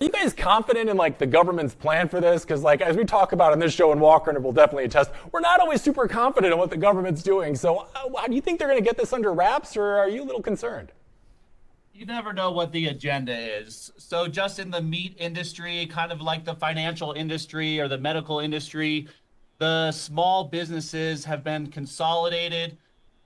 Are you guys confident in like the government's plan for this? Because like as we talk about on this show, and Walker will definitely attest, we're not always super confident in what the government's doing. So how do you think they're going to get this under wraps, or are you a little concerned? You never know what the agenda is. So just in the meat industry, kind of like the financial industry or the medical industry, the small businesses have been consolidated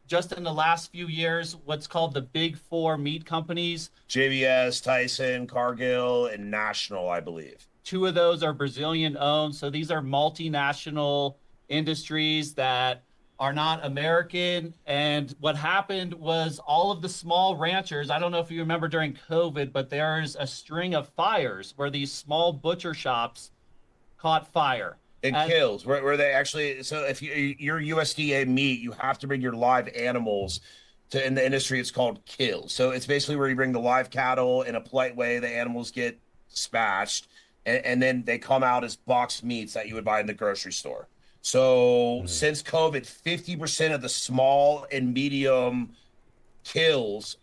just in the last few years, what's called the big four meat companies. JBS, Tyson, Cargill, and National, I believe. Two of those are Brazilian owned. So these are multinational industries that are not American. And what happened was all of the small ranchers, I don't know if you remember during COVID, but there's a string of fires where these small butcher shops caught fire. And kills, where they actually, so if you're USDA meat, you have to bring your live animals to, in the industry, it's called kills. So it's basically where you bring the live cattle in a polite way, the animals get dispatched, and then they come out as boxed meats that you would buy in the grocery store. So since COVID, 50% of the small and medium kills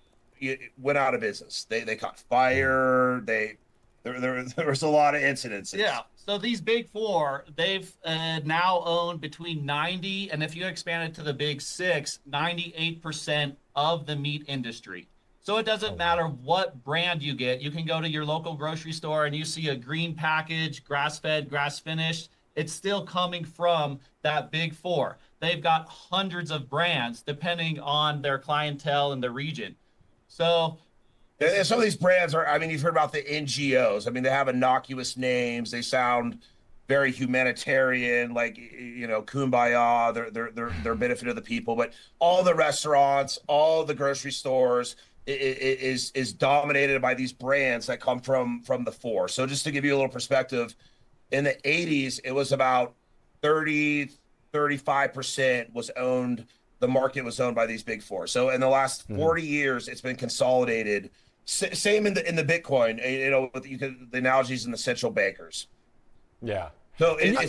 went out of business. They caught fire. There was a lot of incidences. Yeah. So these big four, they've now owned between 90 and if you expand it to the big six, 98% of the meat industry. So it doesn't matter what brand you get. You can go to your local grocery store and you see a green package, grass-fed, grass-finished. It's still coming from that big four. They've got hundreds of brands depending on their clientele and the region. So and some of these brands are, I mean, you've heard about the NGOs. I mean, they have innocuous names. They sound very humanitarian, like, kumbaya, they're benefit of the people. But all the restaurants, all the grocery stores is dominated by these brands that come from the four. So just to give you a little perspective, in the 80s, it was about 35% was owned. The market was owned by these big four. So in the last 40 years, it's been consolidated. Same in the Bitcoin, the analogies in the central bankers. Yeah. So it's